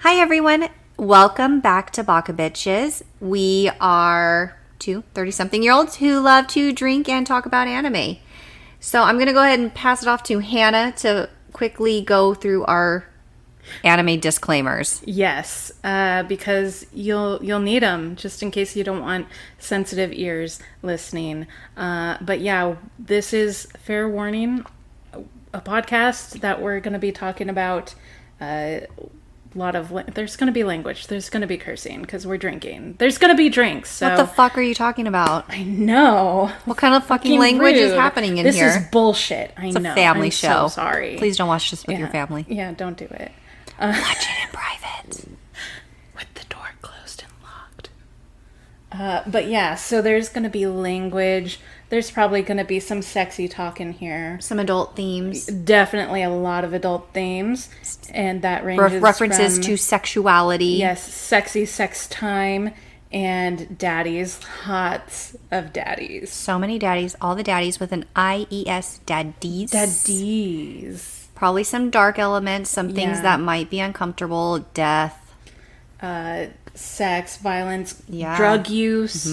Hi everyone, welcome back to Baka Bitches. We are two 30-something-year-olds who love to drink and talk about anime. So I'm going to go ahead and pass it off to Hannah to quickly go through our anime disclaimers. Yes, because you'll need them just in case you don't want sensitive ears listening. But yeah, this is fair warning, a podcast that we're going to be talking about there's going to be language, there's going to be cursing because we're drinking, there's going to be drinks. So What the fuck are you talking about? I know. What kind of fucking language is happening in here? This is bullshit. It's a family show. So sorry. Please don't watch this with your family. Yeah, don't do it. Watch it in private. With the door closed and locked. But yeah, so there's going to be language. There's probably going to be some sexy talk in here. Some adult themes. Definitely a lot of adult themes. And that ranges references from, to sexuality. Yes, sexy sex time and daddies. Lots of daddies. So many daddies. All the daddies with an I-E-S. Daddies. Daddies. Probably some dark elements, some things that might be uncomfortable, death, sex, violence, drug use,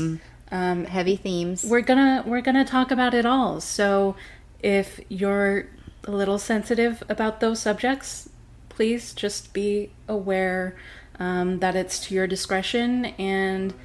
heavy themes. We're gonna talk about it all. So if you're a little sensitive about those subjects, please just be aware that it's to your discretion, and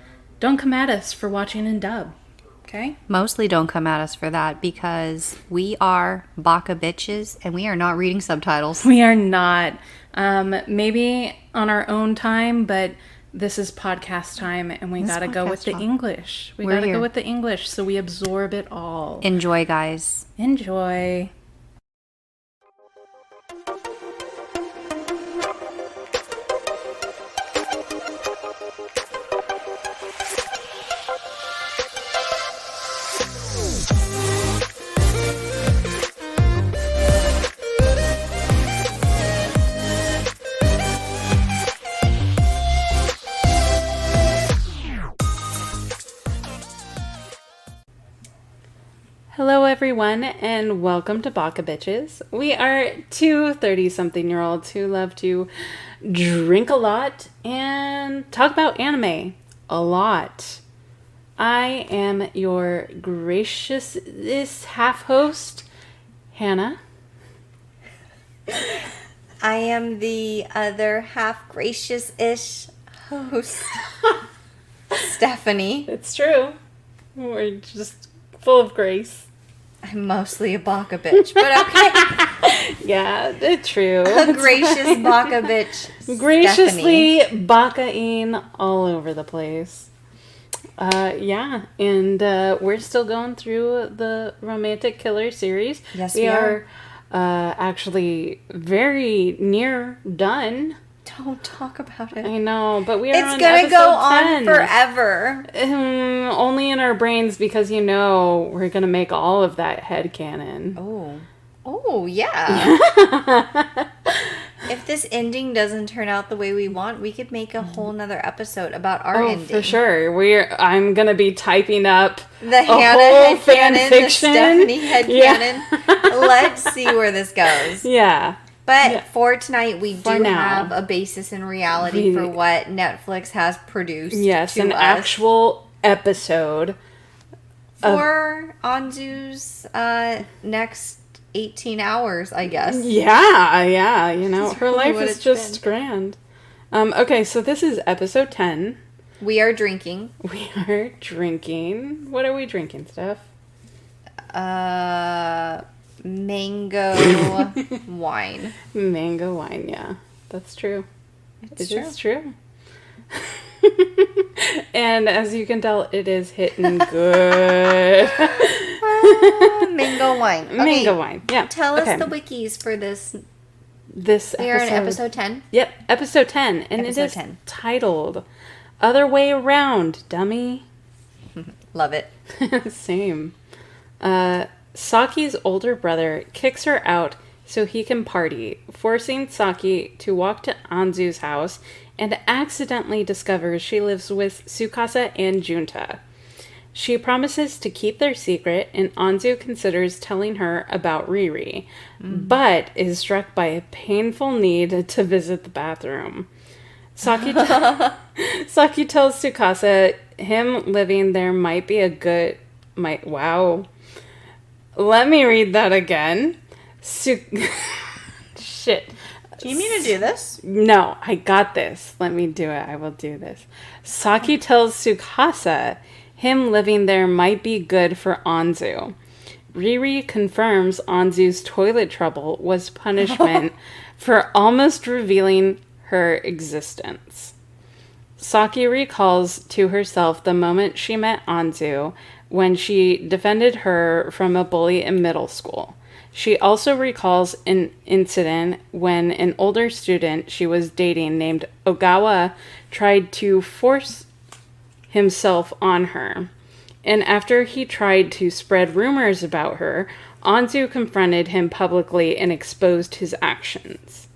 don't come at us for watching in dub. Okay? Mostly don't come at us for that because we are Baka Bitches and we are not reading subtitles. We are not. Maybe on our own time, but this is podcast time and we gotta go with the English. We gotta go with the English so we absorb it all. Enjoy, guys. Enjoy. Hello everyone and welcome to Baka Bitches. We are two 30-something-year-olds who love to drink a lot and talk about anime a lot. I am your gracious half-host, Hannah. I am the other half gracious-ish host, Stephanie. It's true. We're just full of grace. I'm mostly a Baka bitch, but okay. Yeah, it's true. A gracious Baka bitch. Graciously Baka-ing all over the place. And we're still going through the Romantic Killer series. Yes, we are. Actually very near done. Don't talk about it. I know, but we are on gonna episode go 10. on forever. Only in our brains because, we're going to make all of that headcanon. Oh, yeah. If this ending doesn't turn out the way we want, we could make a whole nother episode about our ending. For sure. I'm going to be typing up the Hannah headcanon, the Stephanie headcanon. Let's see where this goes. Yeah. But for tonight, we do have a basis in reality for what Netflix has produced. Yes, an actual episode. For Anzu's next 18 hours, I guess. Yeah. Her life is just grand. Okay, so this is episode 10. We are drinking. What are we drinking, Steph? Mango wine. Mango wine, yeah. That's true. It is true. And as you can tell, it is hitting good. Mango wine. Okay. Mango wine, yeah. Tell us the wikis for this. We are in episode 10? Yep, episode 10. And it is titled Other Way Around, Dummy. Love it. Same. Saki's older brother kicks her out so he can party, forcing Saki to walk to Anzu's house and accidentally discovers she lives with Tsukasa and Junta. She promises to keep their secret, and Anzu considers telling her about Riri, but is struck by a painful need to visit the bathroom. Saki tells Tsukasa him living there might be a good... Wow. Let me read that again. Shit. Do you mean to do this? No, I got this. Let me do it. I will do this. Saki tells Tsukasa him living there might be good for Anzu. Riri confirms Anzu's toilet trouble was punishment for almost revealing her existence. Saki recalls to herself the moment she met Anzu when she defended her from a bully in middle school. She also recalls an incident when an older student she was dating named Ogawa tried to force himself on her. And after he tried to spread rumors about her, Anzu confronted him publicly and exposed his actions.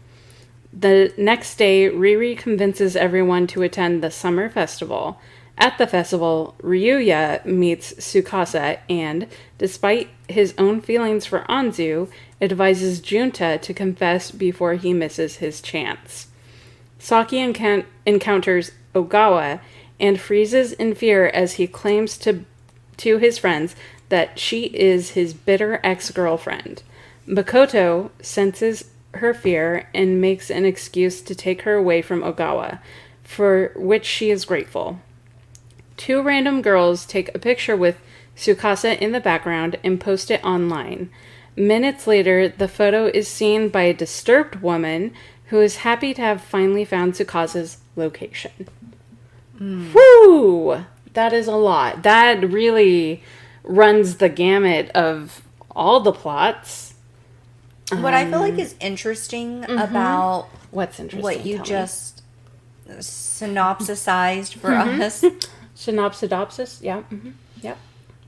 The next day, Riri convinces everyone to attend the summer festival. At the festival, Ryuya meets Tsukasa and, despite his own feelings for Anzu, advises Junta to confess before he misses his chance. Saki encounters Ogawa and freezes in fear as he claims to his friends that she is his bitter ex-girlfriend. Makoto senses her fear and makes an excuse to take her away from Ogawa, for which she is grateful. Two random girls take a picture with Tsukasa in the background and post it online. Minutes later, the photo is seen by a disturbed woman who is happy to have finally found Tsukasa's location. Whew! That is a lot. That really runs the gamut of all the plots. What I feel like is interesting about What's interesting? what you Tell me. just synopsisized for us Synopsidopsis? Yeah. Yep.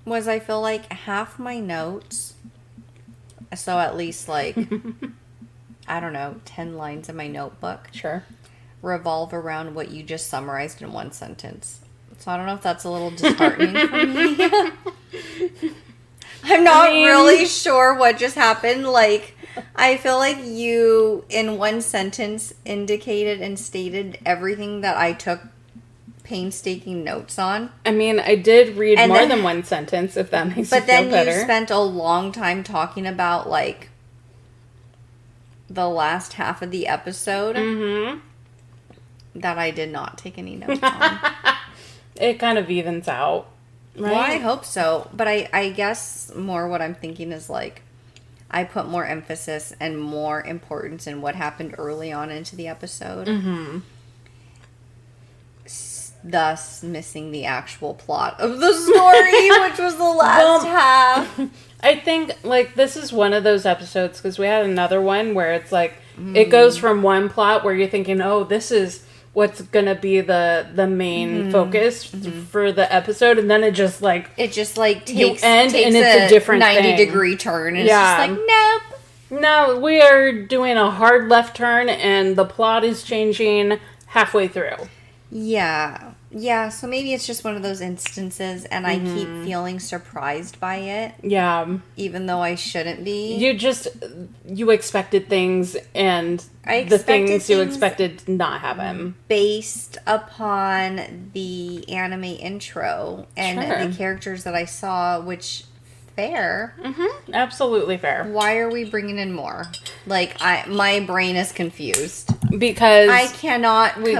was I feel like half my notes, so at least like, I don't know, 10 lines in my notebook Sure. revolve around what you just summarized in one sentence. So I don't know if that's a little disheartening for me. I'm not really sure what just happened. Like, I feel like you, in one sentence, indicated and stated everything that I took painstaking notes on. I mean, I did read And more then- than one sentence, if that makes you But feel then better. you spent a long time talking about, like, the last half of the episode that I did not take any notes on. It kind of evens out, right? Well, I hope so. But I guess more what I'm thinking is, like, I put more emphasis and more importance in what happened early on into the episode. Thus missing the actual plot of the story, which was the last half. I think, like, this is one of those episodes, because we had another one where it's like, it goes from one plot where you're thinking, oh, this is what's gonna be the main focus for the episode, and then it just like takes and it's a different 90-degree turn, and it's just like, nope. No, we are doing a hard left turn, and the plot is changing halfway through. Yeah, so maybe it's just one of those instances, and I keep feeling surprised by it. Yeah. Even though I shouldn't be. You expected things, and the things you expected did not happen. Based upon the anime intro and the characters that I saw, which, fair. Absolutely fair. Why are we bringing in more? Like, my brain is confused. Because I cannot compute.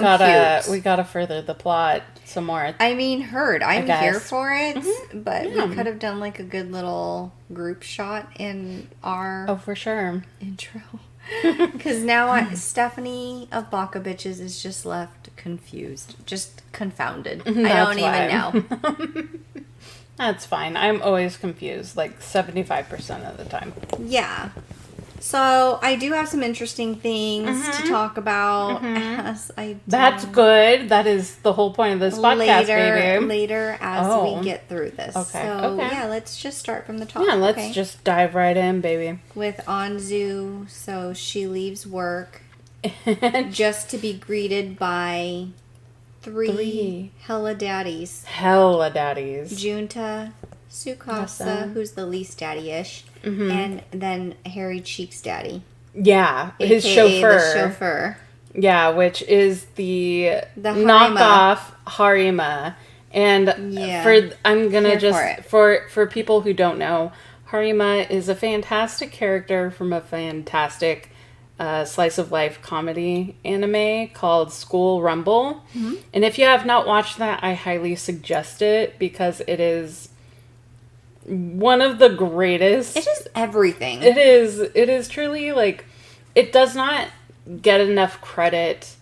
We gotta further the plot some more. I mean, I'm here for it, but Yeah. we could have done like a good little group shot in our for sure. intro. Because now Stephanie of Baka Bitches is just left confused, just confounded. I don't even know. That's fine. I'm always confused, like 75% of the time. Yeah. So I do have some interesting things to talk about. As I do. That's good. That is the whole point of this podcast, baby. Later as we get through this. Okay. So yeah, let's just start from the top. Yeah, let's just dive right in, baby. With Anzu, so she leaves work just to be greeted by three hella daddies. Hella daddies. Junta, Tsukasa, who's the least daddy-ish, and then Harry Cheek's daddy. Yeah, his AKA chauffeur. The chauffeur. Yeah, which is the Harima. knockoff Harima. And I'm gonna for people who don't know, Harima is a fantastic character from a fantastic slice of life comedy anime called School Rumble. Mm-hmm. And if you have not watched that, I highly suggest it because it is one of the greatest. It's just everything. It is truly like, it does not get enough credit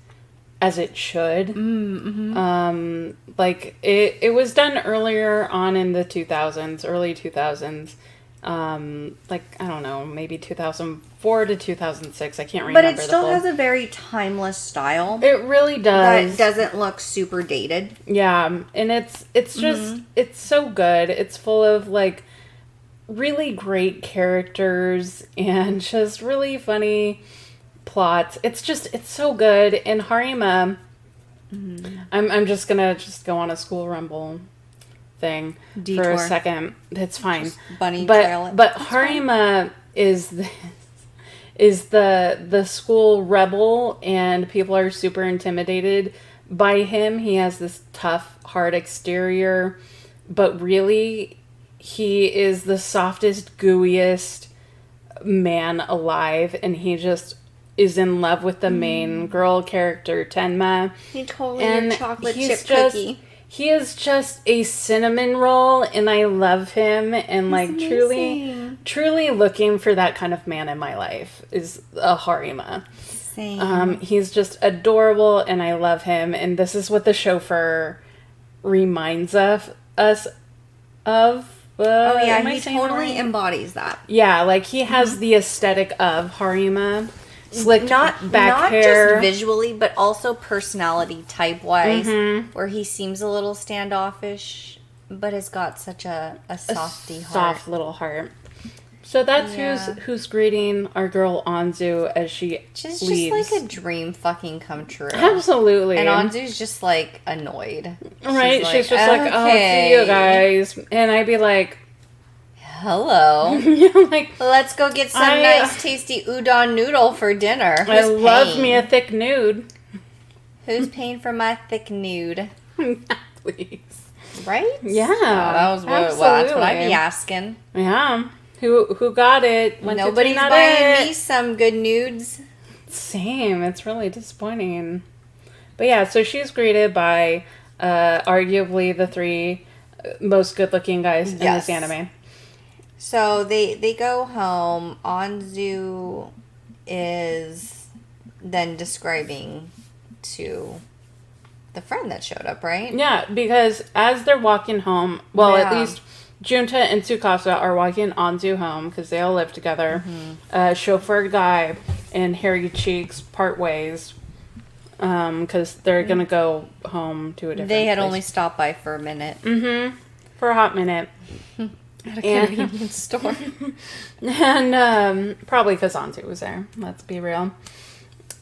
as it should. Mm-hmm. Like it was done earlier on in the 2000s, early 2000s. Like, I don't know, maybe 2004 to 2006. I can't remember. But it still has a very timeless style. It really does. That doesn't look super dated. Yeah, and it's just, it's so good. It's full of, like, really great characters and just really funny plots. It's so good. And Harima, I'm just gonna go on a School Rumble thing Detour. For a second. It's fine. Just bunny trail it. But Harima is the school rebel, and people are super intimidated by him. He has this tough, hard exterior, but really he is the softest, gooeyest man alive, and he just is in love with the main girl character, Tenma. He totally your chocolate chip cookie. He is just a cinnamon roll, and I love him. And he's like amazing. truly looking for that kind of man in my life is a Harima. Same. He's just adorable, and I love him. And this is what the chauffeur reminds us of. He totally embodies that. Yeah, like he has the aesthetic of Harima. Slicked back hair. Not just visually, but also personality type-wise, where he seems a little standoffish, but has got such a softy heart. Soft little heart. So that's who's greeting our girl Anzu as she leaves. Just like a dream fucking come true. Absolutely. And Anzu's just like annoyed. Right? She's just like, oh, see you guys. And I'd be like, hello. Like, let's go get some nice tasty udon noodle for dinner. I love me a thick nude. Who's paying for my thick nude? Please. Right? Yeah. That's what I'd be asking. Yeah. Who got it? Nobody's buying me some good nudes. Same. It's really disappointing. But yeah, so she's greeted by arguably the three most good-looking guys in this anime. So they go home. Anzu is then describing to the friend that showed up, right? Yeah, because as they're walking home, at least Junta and Tsukasa are walking Anzu home because they all live together. Chauffeur guy and Hairy Cheeks part ways because they're going to go home to a different They had place. only stopped by for a minute. For a hot minute. At a convenience store. And probably because Anzu was there. Let's be real.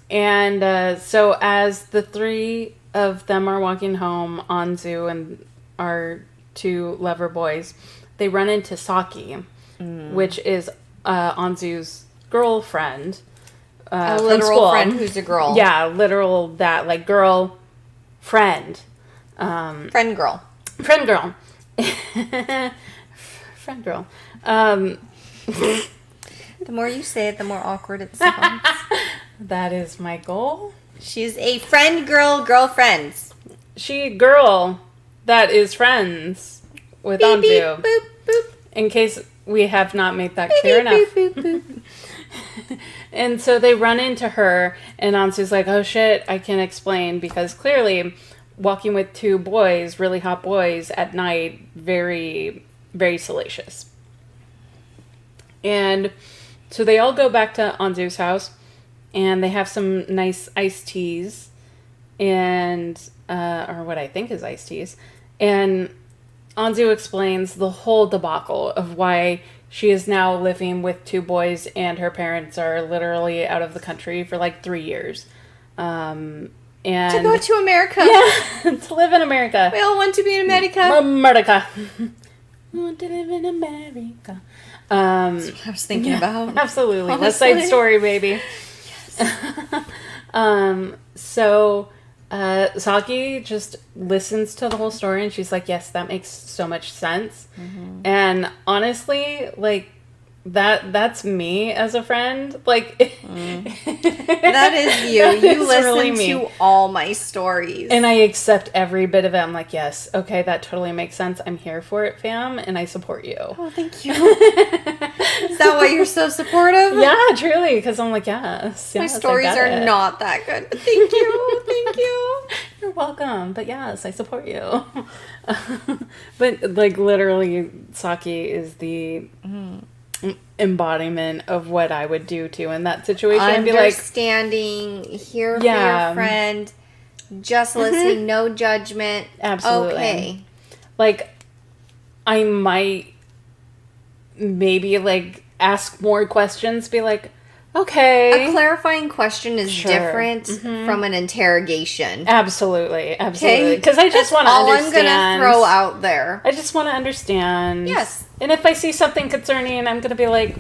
And so as the three of them are walking home, Anzu and our two lover boys, they run into Saki, which is Anzu's girlfriend. A literal friend who's a girl. Yeah, literal that, like, girl, friend. Friend girl. Friend girl. Friend girl. The more you say it, the more awkward it sounds. That is my goal. She's a friend girlfriends. She girl that is friends with Anzu. Beep, boop, boop. In case we have not made that clear enough. Boop, boop, boop. And so they run into her, and Anzu's like, oh shit, I can't explain, because clearly walking with two boys, really hot boys, at night, very, very salacious. And so they all go back to Anzu's house, and they have some nice iced teas, and, or what I think is iced teas, and Anzu explains the whole debacle of why she is now living with two boys and her parents are literally out of the country for like 3 years. And to go to America. Yeah, to live in America. We all want to be in America. America. Want to live in America. That's what I was thinking about. Absolutely. Honestly. West Side Story, baby. Yes. So Saki just listens to the whole story and she's like, yes, that makes so much sense. And honestly, like, that's me as a friend. Like, that is you. You listen really to all my stories. And I accept every bit of it. I'm like, yes, okay, that totally makes sense. I'm here for it, fam, and I support you. Oh, thank you. Is that why you're so supportive? Yeah, truly, because I'm like, yes. My stories are not that good. But thank you. Thank you. You're welcome. But yes, I support you. But, like, literally, Saki is the embodiment of what I would do too in that situation. Understanding, here for your friend, just listening, no judgment. Absolutely. Okay. Like, I might maybe, like, ask more questions, be like, okay. A clarifying question is different from an interrogation. Absolutely. Because I just want to understand. all I'm going to throw out there. I just want to understand. Yes. And if I see something concerning, I'm going to be like,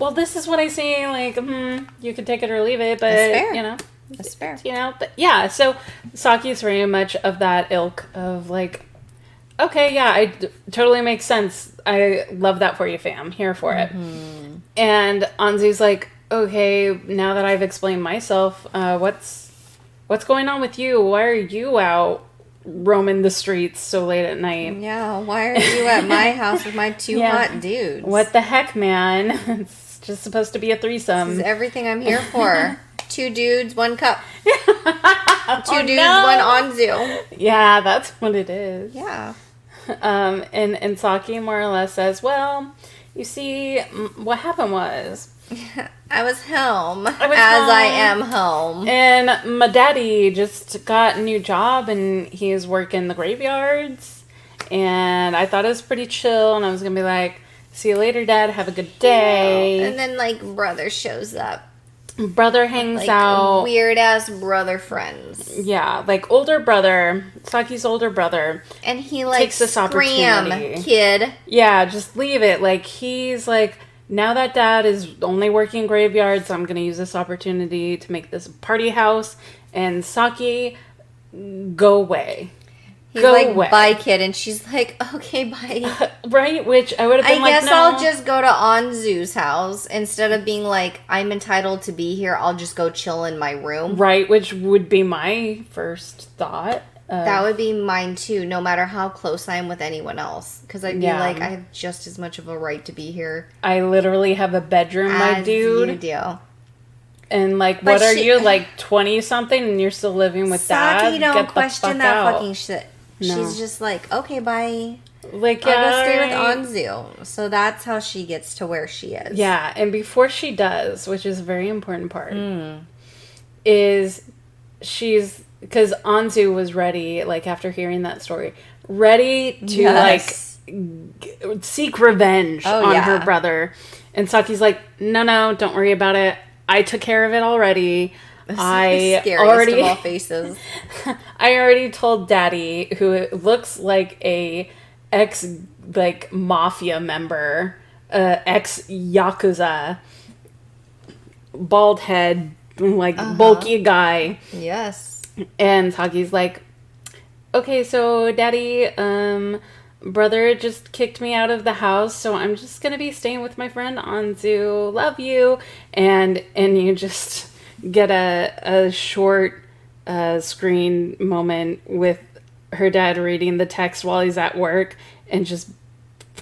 well, this is what I see. Like, you can take it or leave it. But, that's fair. You know. That's fair. You know. But, yeah. So, Saki is very much of that ilk of, like, okay, yeah, totally makes sense. I love that for you, fam. Here for it. And Anzu's like, okay, now that I've explained myself, what's going on with you? Why are you out roaming the streets so late at night? Yeah, why are you at my house with my two hot dudes? What the heck, man? It's just supposed to be a threesome. This is everything I'm here for. 2 dudes, 1 cup. 2 dudes, 1 Anzu. Yeah, that's what it is. Yeah. And Saki more or less says, well, you see, what happened was I was home, I am home. And my daddy just got a new job, and he's working the graveyards. And I thought it was pretty chill, and I was going to be like, see you later, Dad. Have a good day. And then, like, brother shows up. Brother hangs out. Weird-ass brother friends. Yeah, like, older brother. Saki's older brother. And he, like, takes this opportunity. Kid. Yeah, just leave it. Like, he's like, now that Dad is only working graveyards, I'm going to use this opportunity to make this a party house. And Saki, go away. He's like, bye, kid. And she's like, okay, bye. Right? Which I would have been like, I guess I'll just go to Anzu's house. Instead of being like, I'm entitled to be here, I'll just go chill in my room. Right, which would be my first thought. That would be mine, too, no matter how close I am with anyone else. Because I'd be like, I have just as much of a right to be here. I literally have a bedroom, my dude. You do. And, like, what are you, like, 20-something, and you're still living with Dad? Saki don't question that fucking shit. No. She's just like, okay, bye. Like, I'll go stay with Anzu. So that's how she gets to where she is. Yeah, and before she does, which is a very important part, is she's... Because Anzu was ready, like, after hearing that story, ready to, like, seek revenge on her brother. And Saki's like, no, don't worry about it. I took care of it already. I scariest of all faces. I already told Daddy, who looks like a like mafia member, ex Yakuza, bald head, like bulky guy. Yes. And Saki's like, okay, so Daddy, brother just kicked me out of the house, so I'm just gonna be staying with my friend Anzu. Love you. And you just get a short screen moment with her dad reading the text while he's at work and just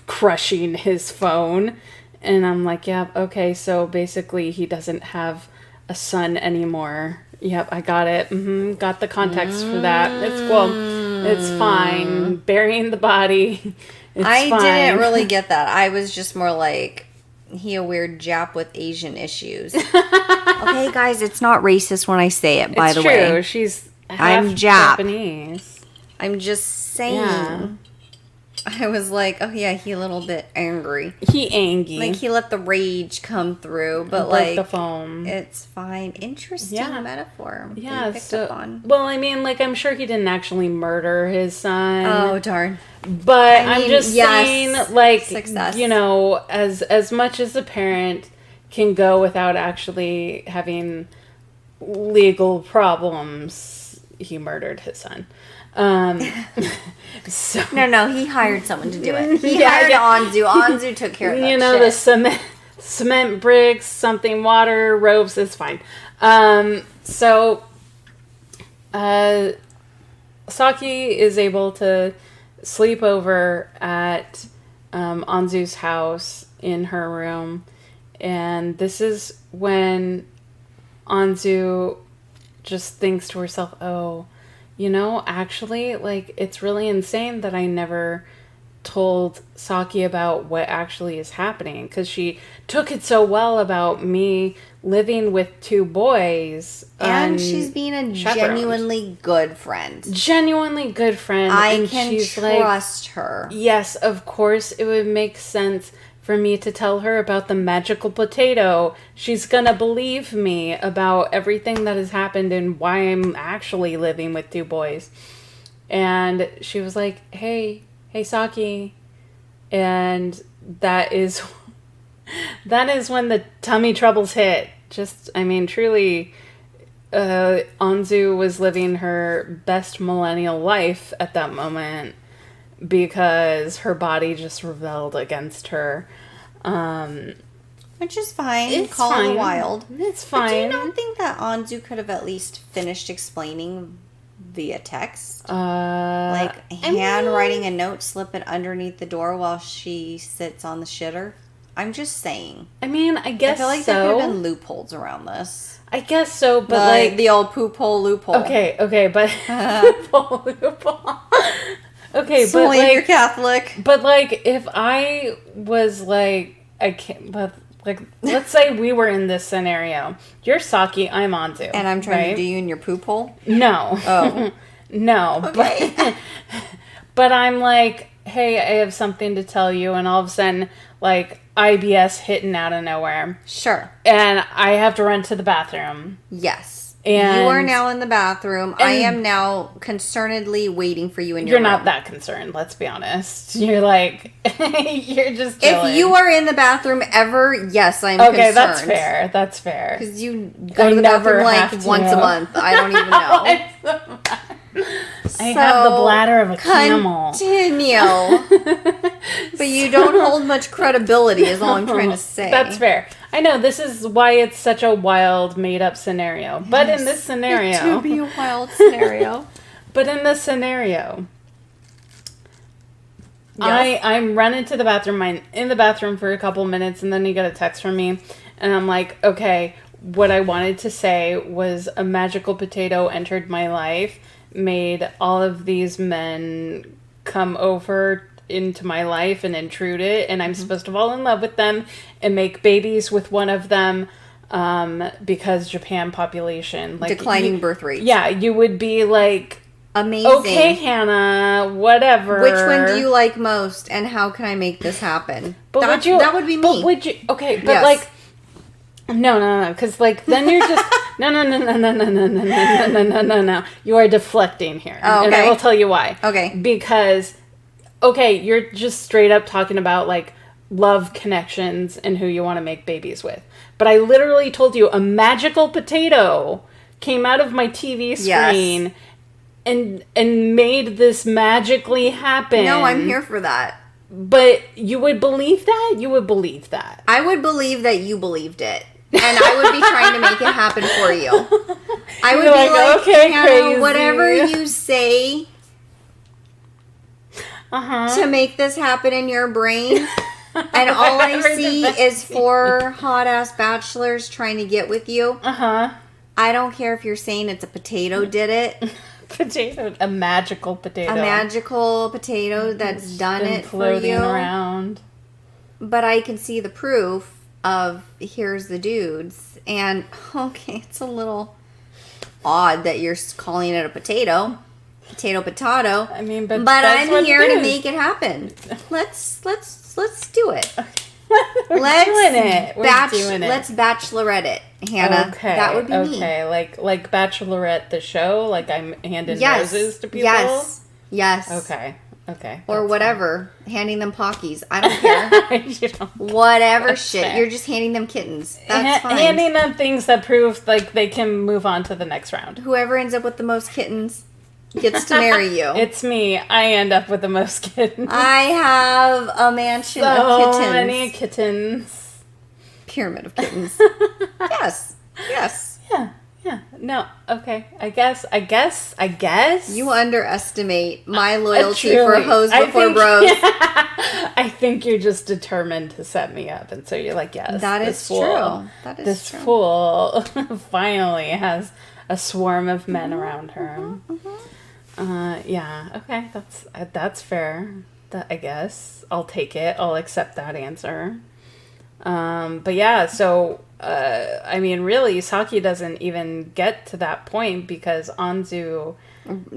crushing his phone. And I'm like, yeah, okay, so basically he doesn't have a son anymore. Yep, I got it. Got the context for that. It's cool. It's fine. Burying the body. I didn't really get that. I was just more like, he a weird Jap with Asian issues. Okay, guys, it's not racist when I say it, by the way. It's true. She's half Japanese. I'm just saying. Yeah. I was like, oh yeah, he a little bit angry. He angry. Like, he let the rage come through, but like the phone. It's fine. Interesting metaphor. Yeah, well, I mean, like, I'm sure he didn't actually murder his son. Oh, darn. But I'm just saying, like, success. You know, as much as a parent can go without actually having legal problems, he murdered his son. So No, he hired someone to do it. He hired Anzu. Anzu took care of that the cement bricks, something water, ropes, it's fine. So Saki is able to sleep over at Anzu's house in her room, and this is when Anzu just thinks to herself, oh, actually, like, it's really insane that I never told Saki about what actually is happening, because she took it so well about me living with 2 boys. And she's being a genuinely good friend. Genuinely good friend. I can trust her. Yes, of course, it would make sense for me to tell her about the magical potato. She's gonna believe me about everything that has happened and why I'm actually living with 2 boys. And she was like, hey, Saki. And that is when the tummy troubles hit. Truly, Anzu was living her best millennial life at that moment, because her body just rebelled against her. Which is fine. It's Call fine. it wild. It's fine. But do you not think that Anzu could have at least finished explaining via text? Handwriting a note, slip it underneath the door while she sits on the shitter? I'm just saying. I guess so. I feel like there could have been loopholes around this. I guess so, but like the old poop hole loophole. Okay, but loophole. Okay, so but you're Catholic. But if I was let's say we were in this scenario. You're Saki, I'm Anzu. And I'm trying to do you in your poop hole? No. Oh. No. Okay. But I'm like, hey, I have something to tell you, and all of a sudden, IBS hitting out of nowhere. Sure. And I have to run to the bathroom. Yes. And you are now in the bathroom. I am now concernedly waiting for you in your room. You're not that concerned, let's be honest. You're you're just chilling. If you are in the bathroom ever, yes, I'm concerned. Okay, that's fair. Because you go to the bathroom once a month. I don't even know. I have the bladder of a camel. Continue. But you don't hold much credibility is all I'm trying to say. That's fair. I know, this is why it's such a wild, made-up scenario. Yes, but in this scenario... It would be a wild scenario. But in this scenario... Yes. I'm running to the bathroom. I'm in the bathroom for a couple minutes, and then you get a text from me. And I'm like, okay, what I wanted to say was a magical potato entered my life, made all of these men come over into my life and intrude it, and I'm supposed to fall in love with them and make babies with one of them, because Japan population declining birth rates. Yeah, you would be like, amazing. Okay, Hannah, whatever. Which one do you like most, and how can I make this happen? But that would be me. But would you? Okay, but yes. No, because then you're just no. You are deflecting here, oh, okay. And I will tell you why. Okay, because you're just straight up talking about love connections and who you want to make babies with. But I literally told you a magical potato came out of my TV screen and made this magically happen. No, I'm here for that. But you would believe that? You would believe that. I would believe that you believed it. And I would be trying to make it happen for you. I would be okay, Hannah, crazy. Whatever you say to make this happen in your brain, and all I see is 4 hot-ass bachelors trying to get with you. I don't care if you're saying it's a potato did it. A magical potato. A magical potato that's done it for you. Floating around. But I can see the proof of here's the dudes, and it's a little odd that you're calling it a potato. Potato. I mean, but I'm here to make it happen. Let's do it. We're doing it. Let's bachelorette it, Hannah. Okay. That would be me. Okay, like Bachelorette the show, I'm handing roses to people. Yes. Okay. Okay. Or that's whatever. Handing them Pockies. I don't care. You don't- Whatever That's shit. fair. You're just handing them kittens. That's fine. Handing them things that prove like they can move on to the next round. Whoever ends up with the most kittens gets to marry you. It's me. I end up with the most kittens. I have a mansion of So kittens. many kittens. Pyramid of kittens. Yes. Yes. Yeah. No. Okay. I guess. You underestimate my loyalty Truly. for hoes I before think- bros. I think you're just determined to set me up, and so you're like, yes, That this is fool, true. That is this true. fool finally has a swarm of men around her. Yeah. Okay. That's fair. That I guess I'll take it. I'll accept that answer. But yeah, so I mean, really, Saki doesn't even get to that point because Anzu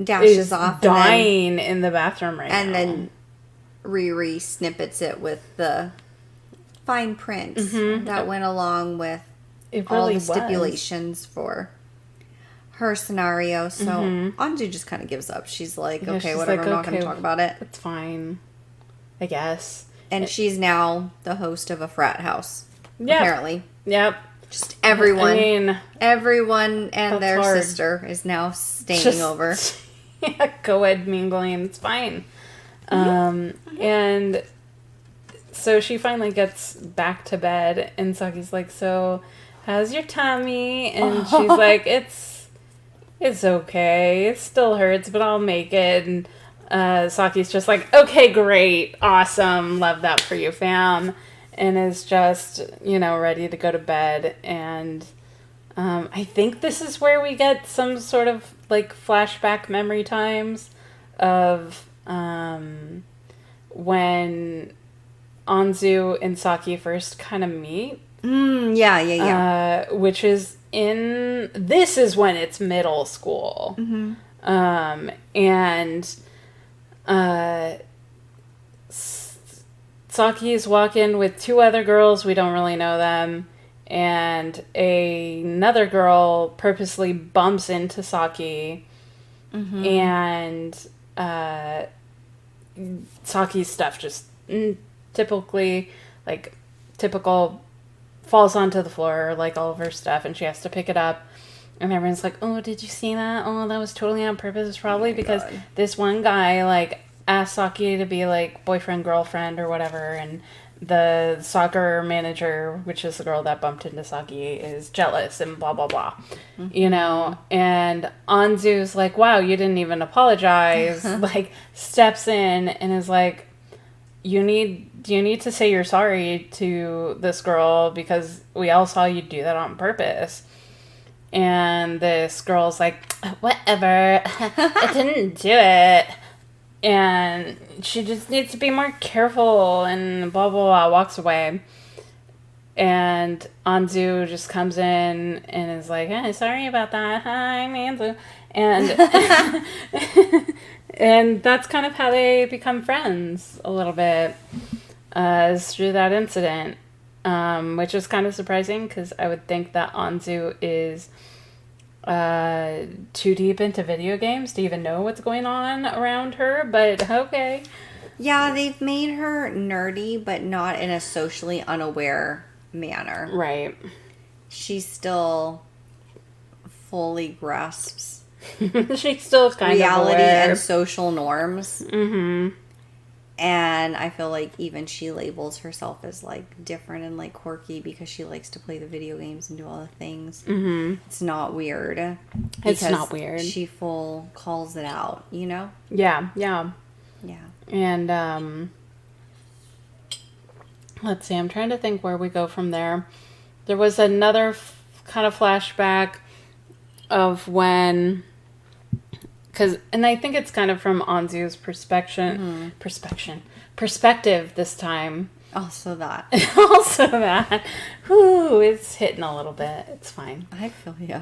Dashes is off dying in the bathroom right and now. then Riri snippets it with the fine print that went along with It all really the was. stipulations for her scenario. So Anzu just kind of gives up. She's like, Yeah, okay, she's whatever, like, I'm not going to okay, talk about it. It's fine, I guess. And she's now the host of a frat house, Yeah. apparently. Yep. Just everyone. I mean, Everyone and That's their hard. sister is now staying just over. Yeah, co-ed mingling. It's fine. And so she finally gets back to bed, and Saki's like, "So, how's your tummy?" And she's like, "It's okay. It still hurts, but I'll make it." And Saki's just like, "Okay, great, awesome, love that for you, fam," and is just ready to go to bed. And I think this is where we get some sort of like flashback memory times of when Anzu and Saki first kind of meet. Yeah. Which is this is when it's middle school. And Saki is walking with two other girls, we don't really know them, and another girl purposely bumps into Saki, and Saki's stuff just typical falls onto the floor, like all of her stuff, and she has to pick it up. And everyone's like, "Oh, did you see that? Oh, that was totally on purpose. It's probably because this one guy, like, asked Saki to be, like, boyfriend, girlfriend, or whatever, and the soccer manager, which is the girl that bumped into Saki, is jealous, and blah, blah, blah." And Anzu's like, "Wow, you didn't even apologize," like, steps in and is like, do you need to say you're sorry to this girl because we all saw you do that on purpose? And this girl's like, "Whatever, I didn't do it. And she just needs to be more careful," and blah, blah, blah, walks away. And Anzu just comes in and is like, "Hey, sorry about that. Hi, I'm Anzu." And, and that's kind of how they become friends a little bit, is through that incident. Which is kind of surprising because I would think that Anzu is too deep into video games to even know what's going on around her, but okay. Yeah, they've made her nerdy, but not in a socially unaware manner. Right. She still fully grasps She's still kind reality of aware. and social norms. And I feel like even she labels herself as, like, different and, like, quirky because she likes to play the video games and do all the things. It's not weird. It's not weird. She full calls it out, you know? Yeah. And, let's see, I'm trying to think where we go from there. There was another kind of flashback of when... and I think it's kind of from Anzu's perspective this time. Also that. Also that. Whew, it's hitting a little bit. It's fine. I feel ya.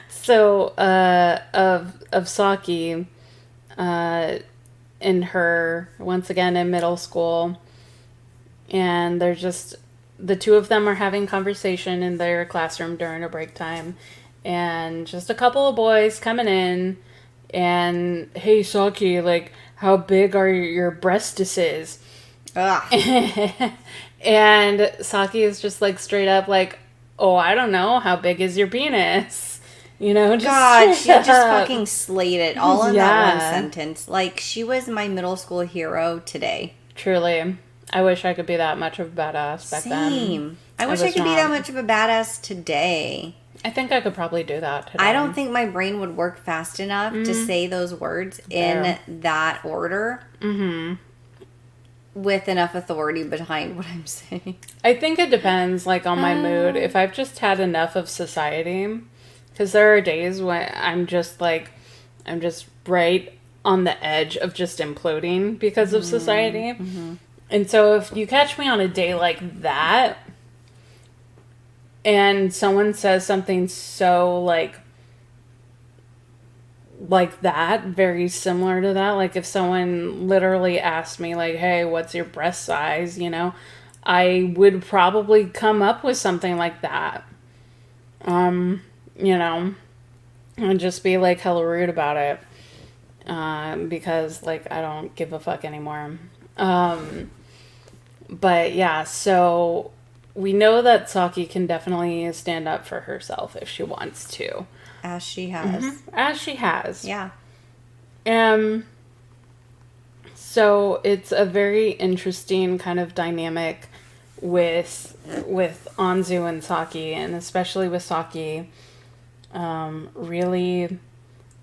So, of Saki, in her, once again in middle school, and they're just, the two of them are having conversation in their classroom during a break time, and just a couple of boys coming in, and, "Hey, Saki, like, how big are your breastises? Ugh. And Saki is just like straight up like, oh, I don't know, how big is your penis? You know, just God, she straight just up. fucking slayed it all in that one Yeah. sentence. Like, she was my middle school hero today. Truly. I wish I could be that much of a badass back then. Same. I wish I was could be that not. much of a badass today. I think I could probably do that today. I don't think my brain would work fast enough to say those words Fair. in that order. Mm-hmm. With enough authority behind what I'm saying. I think it depends, like, on my mood. If I've just had enough of society, because there are days when I'm just right on the edge of just imploding because of society. Mm-hmm. And so if you catch me on a day like that, and someone says something so, like that, very similar to that, like if someone literally asked me, like, hey, what's your breast size, you know, I would probably come up with something like that. You know, and just be, like, hella rude about it. Because, like, I don't give a fuck anymore. But, yeah, so we know that Saki can definitely stand up for herself if she wants to. As she has. Mm-hmm. As she has. Yeah. So it's a very interesting kind of dynamic with Anzu and Saki, and especially with Saki, really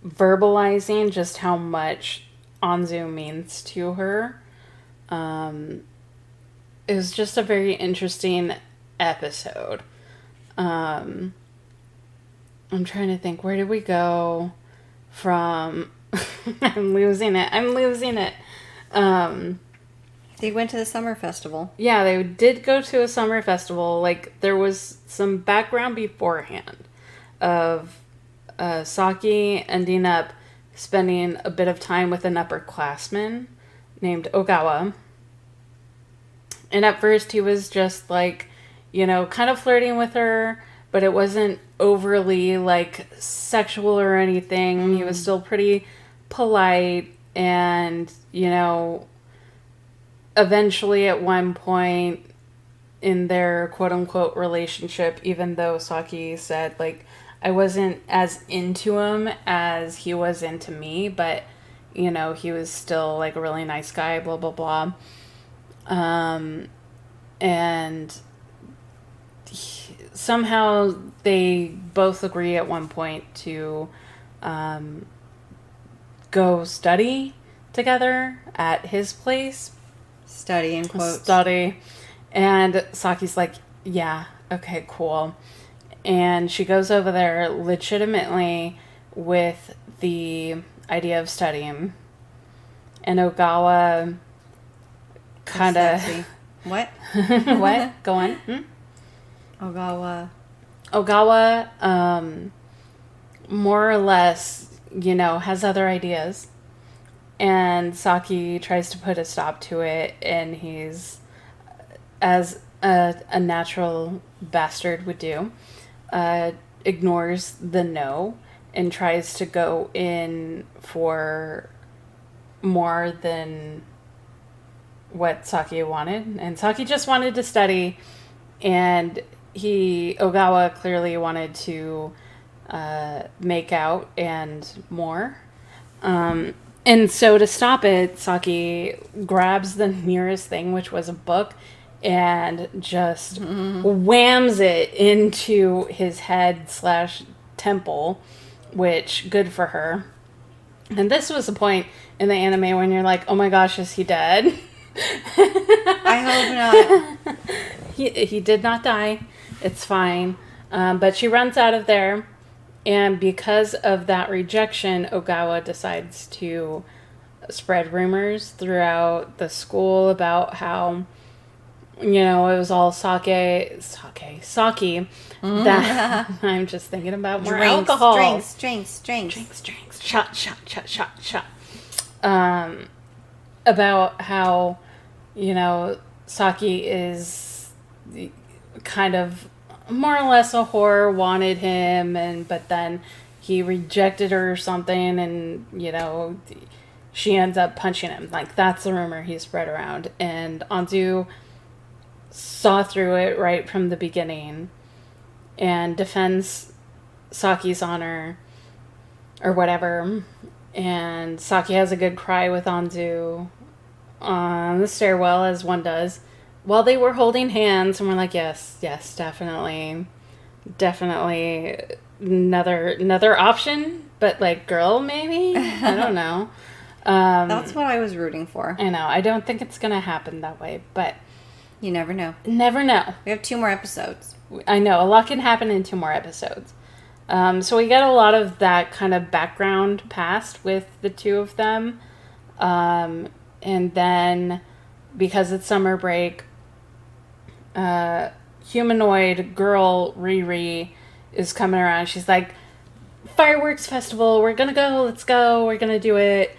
verbalizing just how much Anzu means to her. It was just a very interesting episode. I'm trying to think, where did we go from? I'm losing it. They went to the summer festival. Yeah, they did go to a summer festival. Like, there was some background beforehand of Saki ending up spending a bit of time with an upperclassman named Ogawa. And at first he was just, like, you know, kind of flirting with her, but it wasn't overly, like, sexual or anything. He was still pretty polite, and, you know, eventually at one point in their quote-unquote relationship, even though Saki said, like, I wasn't as into him as he was into me, but, you know, he was still, like, a really nice guy, blah, blah, blah. And somehow they both agree at one point to go study together at his place. Study in quotes. Study. And Saki's like, yeah, okay, cool. And she goes over there legitimately with the idea of studying. And Ogawa kind of... What? What? Go on. Ogawa, more or less, you know, has other ideas. And Saki tries to put a stop to it, and he's, as a natural bastard would do, ignores the no and tries to go in for more than what Saki wanted. And Saki just wanted to study, and Ogawa clearly wanted to make out and more. And so to stop it, Saki grabs the nearest thing, which was a book, and just whams it into his head / temple, which, good for her. And this was the point in the anime when you're like, oh my gosh, is he dead? I hope not. He did not die. It's fine. But she runs out of there. And because of that rejection, Ogawa decides to spread rumors throughout the school about how, you know, it was all Saki. That I'm just thinking about more alcohol. Drinks. Shot. About how, you know, Saki is kind of more or less a whore, wanted him, but then he rejected her or something, and, you know, she ends up punching him. Like, that's the rumor he spread around. And Anzu saw through it right from the beginning and defends Saki's honor or whatever. And Saki has a good cry with Anzu on the stairwell, as one does, while they were holding hands. And we're like, yes, definitely another option, but like, girl, maybe? I don't know. That's what I was rooting for. I know. I don't think it's going to happen that way, but you never know. Never know. We have 2 more episodes. I know. A lot can happen in 2 more episodes. So we get a lot of that kind of background past with the 2 of them. And then, because it's summer break, humanoid girl Riri is coming around. She's like, fireworks festival, we're gonna go, let's go, we're gonna do it.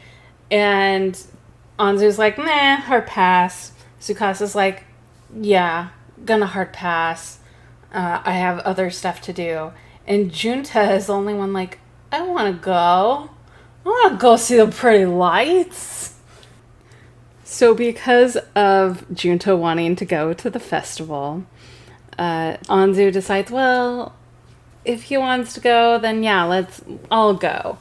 And Anzu's like, nah, hard pass. Tsukasa's like, yeah, gonna hard pass. I have other stuff to do. And Junta is the only one like, I wanna go. I wanna go see the pretty lights. So because of Junta wanting to go to the festival, Anzu decides, well, if he wants to go, then yeah, let's all go.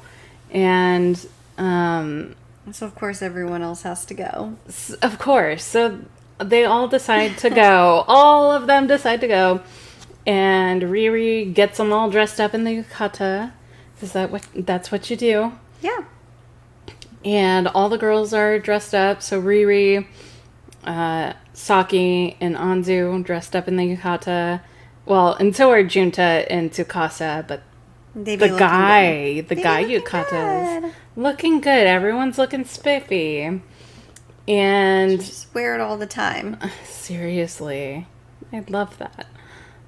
And so of course everyone else has to go. Of course. So they all decide to go. All of them decide to go. And Riri gets them all dressed up in the yukata. That's what you do? Yeah. And all the girls are dressed up. So Riri, Saki, and Anzu dressed up in the yukata. Well, and so are Junta and Tsukasa, but the guy yukata is looking good. Everyone's looking spiffy. And just wear it all the time. Seriously. I love that.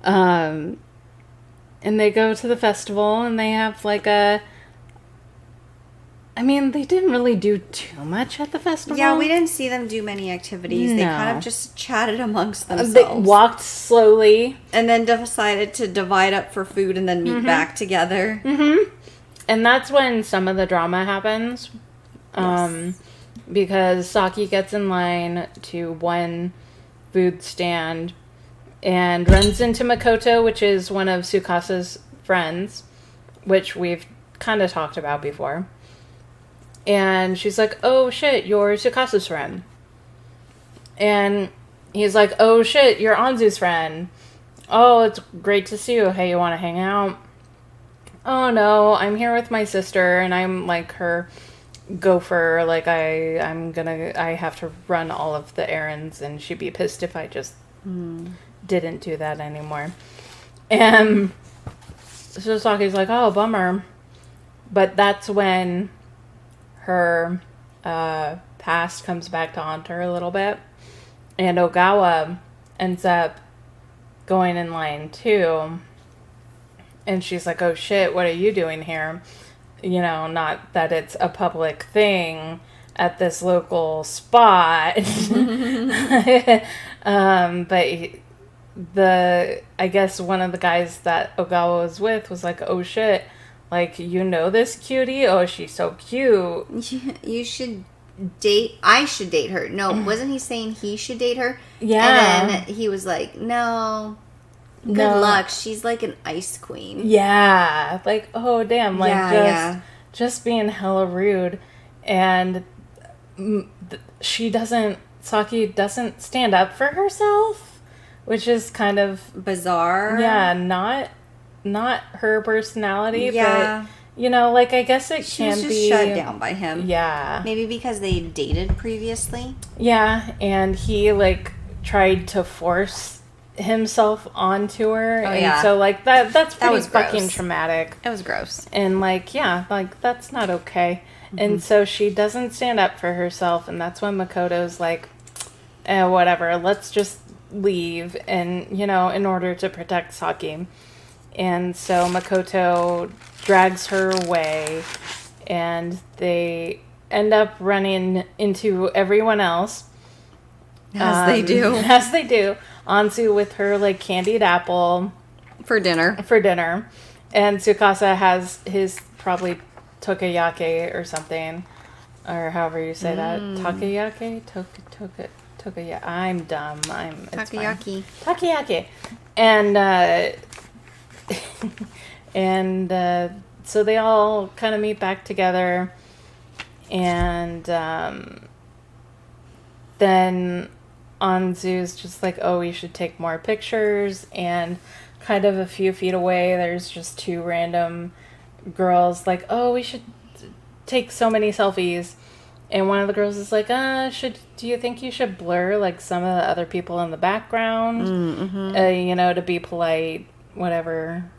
And they go to the festival and they have like they didn't really do too much at the festival. Yeah, we didn't see them do many activities. No. They kind of just chatted amongst themselves. They walked slowly. And then decided to divide up for food and then meet back together. Mm-hmm. And that's when some of the drama happens. Yes. Because Saki gets in line to one food stand and runs into Makoto, which is one of Tsukasa's friends, which we've kind of talked about before. And she's like, oh shit, you're Tsukasa's friend. And he's like, oh shit, you're Anzu's friend. Oh, it's great to see you. Hey, you want to hang out? Oh no, I'm here with my sister and I'm like her gopher. Like I have to run all of the errands and she'd be pissed if I just didn't do that anymore. And so Saki's like, oh, bummer. But that's when her past comes back to haunt her a little bit. And Ogawa ends up going in line too. And she's like, oh shit, what are you doing here? You know, not that it's a public thing at this local spot. But I guess one of the guys that Ogawa was with was like, oh shit, like, you know this cutie? Oh, she's so cute. You should date... I should date her. No, wasn't he saying he should date her? Yeah. And then he was like, no, good luck. She's like an ice queen. Yeah. Like, oh, damn. Like, just being hella rude. And Saki doesn't stand up for herself, which is kind of... bizarre. Yeah, not her personality, but, you know, like, I guess it she can was just be... shut down by him. Yeah. Maybe because they dated previously. Yeah, and he, like, tried to force himself onto her. And so, like, that's pretty fucking traumatic. It was gross. And, like, yeah, like, that's not okay. Mm-hmm. And so she doesn't stand up for herself, and that's when Makoto's like, whatever, let's just leave, and, you know, in order to protect Saki. And so Makoto drags her away, and they end up running into everyone else. As they do. As they do. Anzu with her, like, candied apple. For dinner. And Tsukasa has his probably tokayake or something. or however you say that. Takoyaki? Takoyaki. I'm dumb. It's fine. Takoyaki. Takoyaki. And, so they all kind of meet back together. And, then Anzu's just like, oh, we should take more pictures. And kind of a few feet away, there's just two random girls like, oh, we should take so many selfies. And one of the girls is like, do you think you should blur like some of the other people in the background? To be polite, whatever.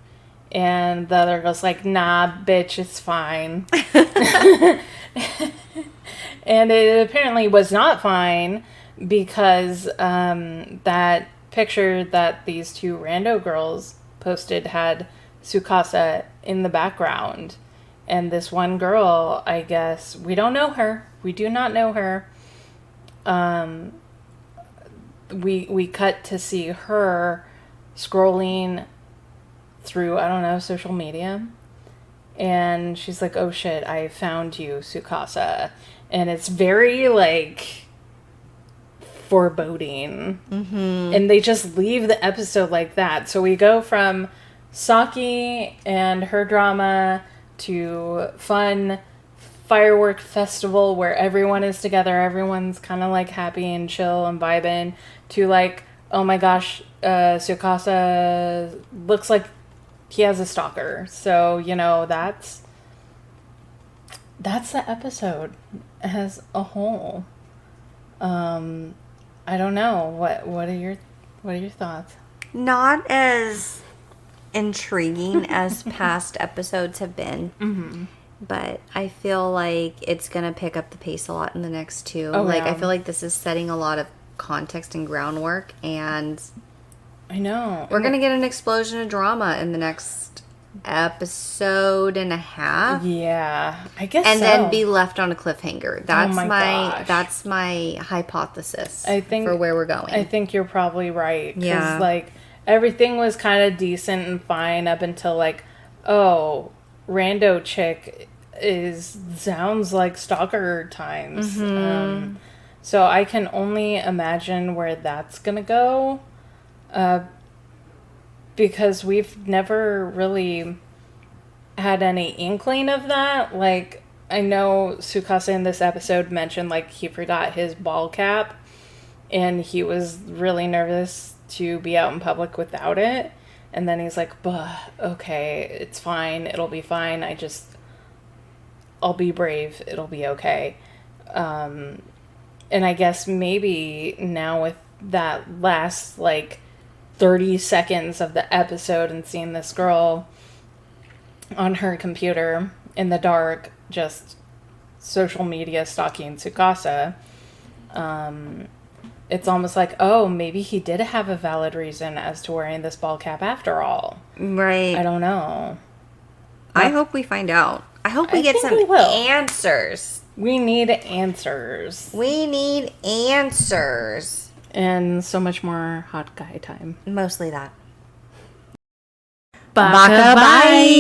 And the other girl's like, nah, bitch, it's fine. And it apparently was not fine because that picture that these two rando girls posted had Tsukasa in the background. And this one girl, I guess, we don't know her. We do not know her. We cut to see her scrolling through, I don't know, social media. And she's like, oh shit, I found you, Tsukasa. And it's very, like, foreboding. And they just leave the episode like that. So we go from Saki and her drama to fun firework festival where everyone is together, everyone's kind of like happy and chill and vibing, to like, oh my gosh, Tsukasa looks like he has a stalker. So, that's the episode as a whole. I don't know. What are your thoughts? Not as intriguing as past episodes have been. But I feel like it's going to pick up the pace a lot in the next two. Oh, like, yeah. I feel like this is setting a lot of context and groundwork, and I know. we're going to get an explosion of drama in the next episode and a half. Yeah, I guess and so. then be left on a cliffhanger. That's gosh. That's my hypothesis, I think, for where we're going. I think you're probably right. 'Cause, Yeah. like, everything was kind of decent and fine up until, like, oh, rando chick sounds like stalker times. So I can only imagine where that's gonna go, because we've never really had any inkling of that. Like, I know Tsukasa in this episode mentioned, like, he forgot his ball cap and he was really nervous to be out in public without it. And then he's like, okay, it's fine, it'll be fine, I'll be brave, it'll be okay. And I guess maybe now with that last, like, 30 seconds of the episode and seeing this girl on her computer in the dark, just social media stalking Tsukasa, it's almost like, oh, maybe he did have a valid reason as to wearing this ball cap after all. Right. I don't know. I hope we find out. I hope we get some answers. We need answers. We need answers. And so much more hot guy time. Mostly that. Baka, bye!